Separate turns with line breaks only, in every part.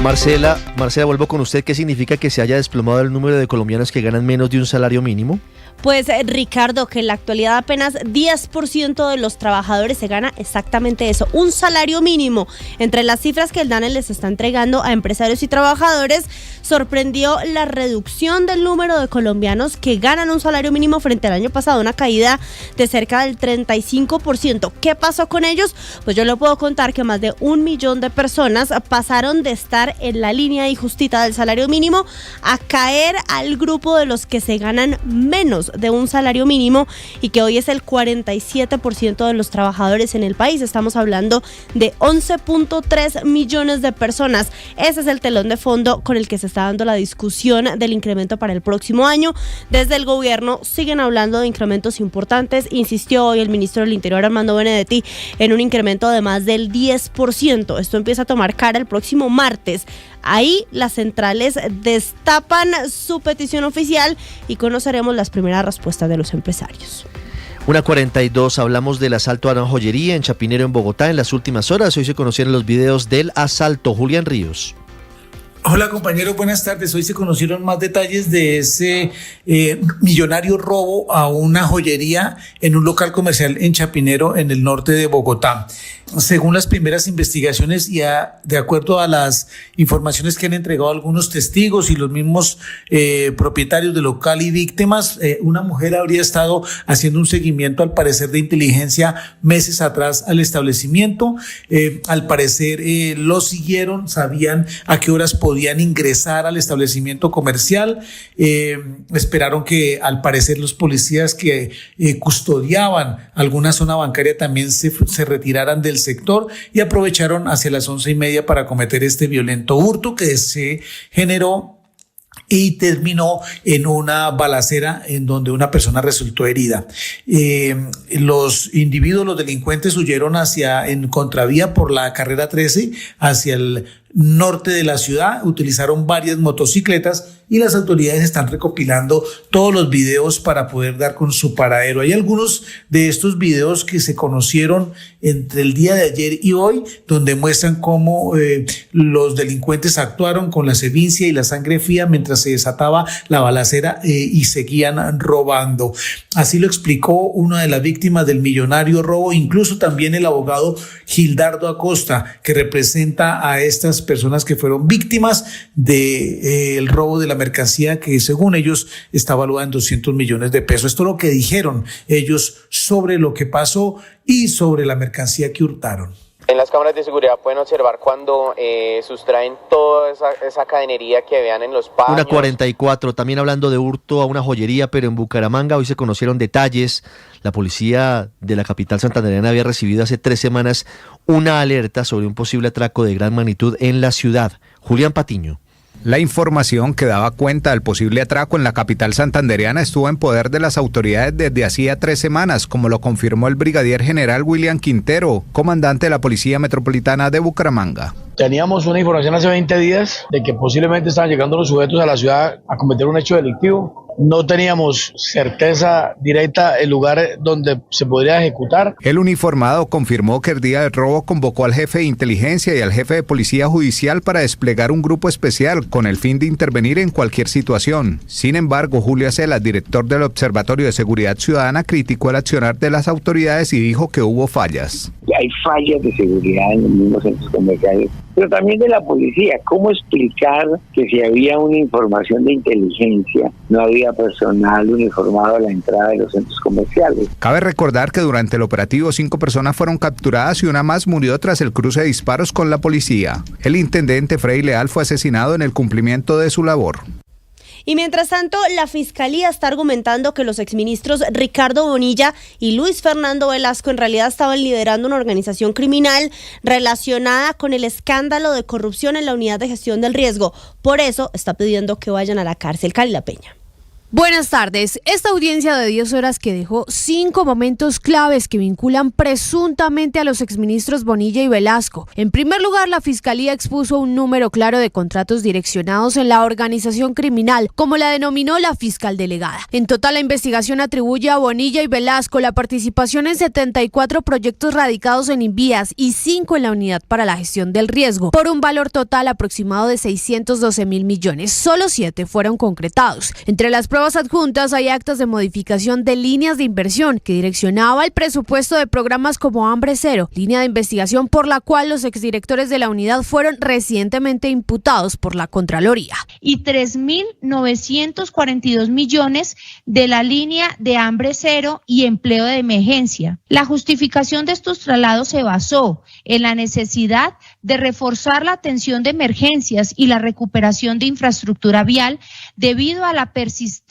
Marcela, vuelvo con usted. ¿Qué significa que se haya desplomado el número de colombianos que ganan menos de un salario mínimo?
Pues Ricardo, que en la actualidad apenas 10% de los trabajadores se gana exactamente eso, un salario mínimo. Entre las cifras que el DANE les está entregando a empresarios y trabajadores, sorprendió la reducción del número de colombianos que ganan un salario mínimo frente al año pasado, una caída de cerca del 35%. ¿Qué pasó con ellos? Pues yo le puedo contar que más de 1 millón de personas pasaron de estar en la línea y justita del salario mínimo a caer al grupo de los que se ganan menos de un salario mínimo y que hoy es el 47% de los trabajadores en el país. Estamos hablando de 11.3 millones de personas. Ese es el telón de fondo con el que se está dando la discusión del incremento para el próximo año. Desde el gobierno siguen hablando de incrementos importantes. Insistió hoy el ministro del Interior, Armando Benedetti, en un incremento de más del 10%. Esto empieza a tomar cara el próximo martes. Ahí las centrales destapan su petición oficial y conoceremos las primeras respuestas de los empresarios.
1:42, hablamos del asalto a una joyería en Chapinero, en Bogotá, en las últimas horas. Hoy se conocieron los videos del asalto. Julián Ríos.
Hola compañeros, buenas tardes. Hoy se conocieron más detalles de ese millonario robo a una joyería en un local comercial en Chapinero, en el norte de Bogotá. Según las primeras investigaciones y de acuerdo a las informaciones que han entregado algunos testigos y los mismos propietarios del local y víctimas, una mujer habría estado haciendo un seguimiento, al parecer de inteligencia, meses atrás al establecimiento. Al parecer lo siguieron, sabían a qué horas podían ingresar al establecimiento comercial. Esperaron que al parecer los policías que custodiaban alguna zona bancaria también se retiraran del sector y aprovecharon hacia las 11:30 para cometer este violento hurto que se generó y terminó en una balacera en donde una persona resultó herida. Los individuos, los delincuentes, huyeron en contravía por la carrera 13 hacia el norte de la ciudad, utilizaron varias motocicletas y las autoridades están recopilando todos los videos para poder dar con su paradero. Hay algunos de estos videos que se conocieron entre el día de ayer y hoy, donde muestran cómo los delincuentes actuaron con la sevicia y la sangre fría mientras se desataba la balacera y seguían robando. Así lo explicó una de las víctimas del millonario robo, incluso también el abogado Gildardo Acosta, que representa a estas personas que fueron víctimas del robo de la mercancía, que según ellos está valuada en 200 millones de pesos. Esto es lo que dijeron ellos sobre lo que pasó y sobre la mercancía que hurtaron.
En las cámaras de seguridad pueden observar cuando sustraen toda esa cadenería que vean en los paños.
1:44, también hablando de hurto a una joyería, pero en Bucaramanga. Hoy se conocieron detalles. La policía de la capital santandereana había recibido hace 3 semanas una alerta sobre un posible atraco de gran magnitud en la ciudad. Julián Patiño.
La información que daba cuenta del posible atraco en la capital santandereana estuvo en poder de las autoridades desde hacía 3 semanas, como lo confirmó el brigadier general William Quintero, comandante de la Policía Metropolitana de Bucaramanga.
Teníamos una información hace 20 días de que posiblemente estaban llegando los sujetos a la ciudad a cometer un hecho delictivo. No teníamos certeza directa el lugar donde se podría ejecutar.
El uniformado confirmó que el día del robo convocó al jefe de inteligencia y al jefe de policía judicial para desplegar un grupo especial con el fin de intervenir en cualquier situación. Sin embargo, Julio Acelas, director del Observatorio de Seguridad Ciudadana, criticó el accionar de las autoridades y dijo que hubo fallas.
Hay fallas de seguridad en los mismos centros comerciales, pero también de la policía. ¿Cómo explicar que si había una información de inteligencia, no había personal uniformado a la entrada de los centros comerciales?
Cabe recordar que durante el operativo 5 personas fueron capturadas y una más murió tras el cruce de disparos con la policía. El intendente Freddy Leal fue asesinado en el cumplimiento de su labor.
Y mientras tanto, la Fiscalía está argumentando que los exministros Ricardo Bonilla y Luis Fernando Velasco en realidad estaban liderando una organización criminal relacionada con el escándalo de corrupción en la Unidad de Gestión del Riesgo. Por eso está pidiendo que vayan a la cárcel. Cali La Peña.
Buenas tardes. Esta audiencia de 10 horas que dejó 5 momentos claves que vinculan presuntamente a los exministros Bonilla y Velasco. En primer lugar, la Fiscalía expuso un número claro de contratos direccionados en la organización criminal, como la denominó la fiscal delegada. En total, la investigación atribuye a Bonilla y Velasco la participación en 74 proyectos radicados en Invías y 5 en la Unidad para la Gestión del Riesgo, por un valor total aproximado de 612.000 millones. Solo 7 fueron concretados. Entre las pruebas adjuntas hay actas de modificación de líneas de inversión que direccionaba el presupuesto de programas como Hambre Cero, línea de investigación por la cual los exdirectores de la unidad fueron recientemente imputados por la Contraloría.
Y 3.942 millones de la línea de Hambre Cero y empleo de emergencia. La justificación de estos traslados se basó en la necesidad de reforzar la atención de emergencias y la recuperación de infraestructura vial debido a la persistencia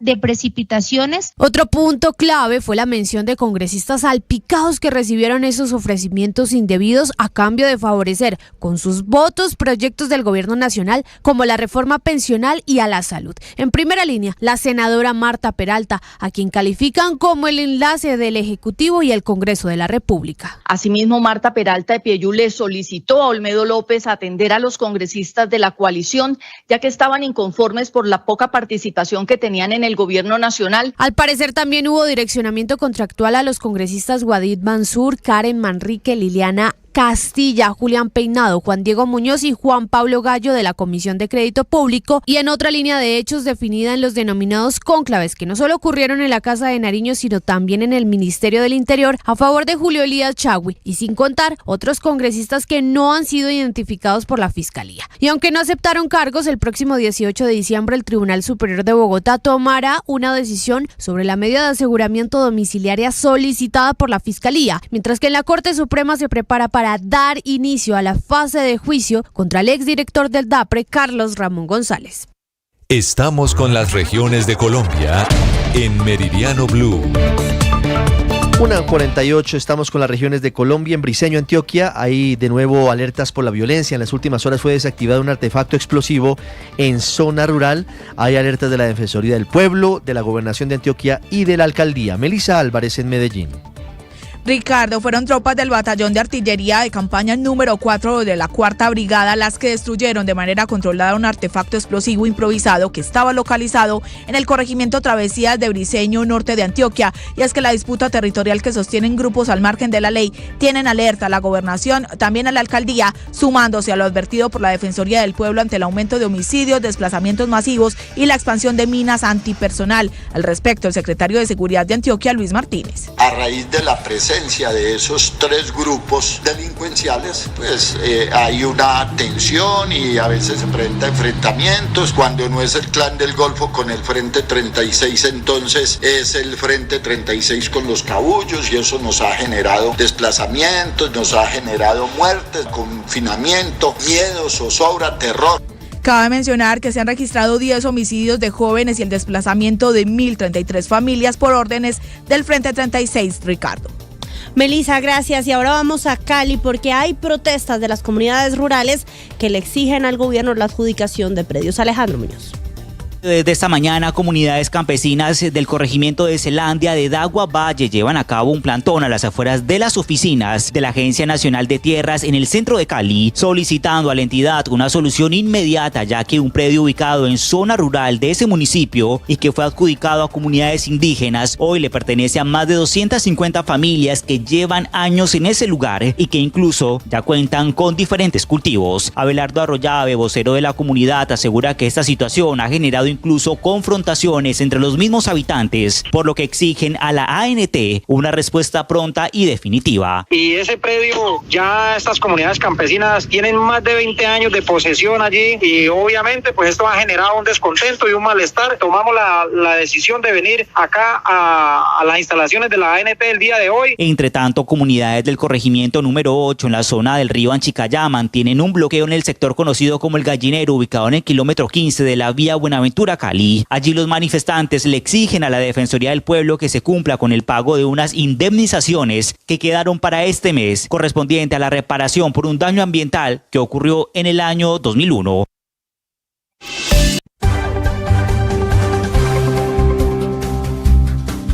de precipitaciones.
Otro punto clave fue la mención de congresistas salpicados que recibieron esos ofrecimientos indebidos a cambio de favorecer con sus votos proyectos del gobierno nacional como la reforma pensional y a la salud. En primera línea, la senadora Marta Peralta, a quien califican como el enlace del Ejecutivo y el Congreso de la República.
Asimismo, Marta Peralta de Pieyú le solicitó a Olmedo López atender a los congresistas de la coalición, ya que estaban inconformes por la poca participación que tenían en el gobierno nacional.
Al parecer también hubo direccionamiento contractual a los congresistas Guadid Mansur, Karen Manrique, Liliana Castilla, Julián Peinado, Juan Diego Muñoz y Juan Pablo Gallo de la Comisión de Crédito Público, y en otra línea de hechos definida en los denominados cónclaves que no solo ocurrieron en la Casa de Nariño sino también en el Ministerio del Interior a favor de Julio Elías Chagüí, y sin contar otros congresistas que no han sido identificados por la Fiscalía. Y aunque no aceptaron cargos, el próximo 18 de diciembre el Tribunal Superior de Bogotá tomará una decisión sobre la medida de aseguramiento domiciliaria solicitada por la Fiscalía, mientras que en la Corte Suprema se prepara para dar inicio a la fase de juicio contra el exdirector del DAPRE, Carlos Ramón González.
Estamos con las regiones de Colombia en Meridiano Blue.
1:48, estamos con las regiones de Colombia. En Briceño, Antioquia, hay de nuevo alertas por la violencia. En las últimas horas fue desactivado un artefacto explosivo en zona rural. Hay alertas de la Defensoría del Pueblo, de la Gobernación de Antioquia y de la Alcaldía. Melissa Álvarez en Medellín.
Ricardo, fueron tropas del Batallón de Artillería de Campaña número 4 de la 4ª Brigada las que destruyeron de manera controlada un artefacto explosivo improvisado que estaba localizado en el corregimiento Travesías de Briceño, norte de Antioquia. Y es que la disputa territorial que sostienen grupos al margen de la ley tienen alerta a la Gobernación, también a la Alcaldía, sumándose a lo advertido por la Defensoría del Pueblo ante el aumento de homicidios, desplazamientos masivos y la expansión de minas antipersonal. Al respecto, el secretario de Seguridad de Antioquia, Luis Martínez.
A raíz de la presencia de esos 3 grupos delincuenciales, pues hay una tensión y a veces se presenta enfrentamientos. Cuando no es el Clan del Golfo con el Frente 36, entonces es el Frente 36 con los cabullos, y eso nos ha generado desplazamientos, nos ha generado muertes, confinamiento, miedo, zozobra, terror.
Cabe mencionar que se han registrado 10 homicidios de jóvenes y el desplazamiento de 1.033 familias por órdenes del Frente 36, Ricardo.
Melissa, gracias. Y ahora vamos a Cali porque hay protestas de las comunidades rurales que le exigen al gobierno la adjudicación de predios. Alejandro Muñoz.
Desde esta mañana, comunidades campesinas del corregimiento de Zelandia de Dagua Valle llevan a cabo un plantón a las afueras de las oficinas de la Agencia Nacional de Tierras en el centro de Cali, solicitando a la entidad una solución inmediata, ya que un predio ubicado en zona rural de ese municipio y que fue adjudicado a comunidades indígenas, hoy le pertenece a más de 250 familias que llevan años en ese lugar y que incluso ya cuentan con diferentes cultivos. Abelardo Arroyave, vocero de la comunidad, asegura que esta situación ha generado incluso confrontaciones entre los mismos habitantes, por lo que exigen a la ANT una respuesta pronta y definitiva.
Y ese predio, ya estas comunidades campesinas tienen más de 20 años de posesión allí, y obviamente pues esto ha generado un descontento y un malestar. Tomamos la decisión de venir acá a las instalaciones de la ANT el día de hoy.
Entre tanto, comunidades del corregimiento número 8 en la zona del río Anchicayá mantienen un bloqueo en el sector conocido como El Gallinero, ubicado en el kilómetro 15 de la vía Buenaventura Cali. Allí los manifestantes le exigen a la Defensoría del Pueblo que se cumpla con el pago de unas indemnizaciones que quedaron para este mes, correspondiente a la reparación por un daño ambiental que ocurrió en el año 2001.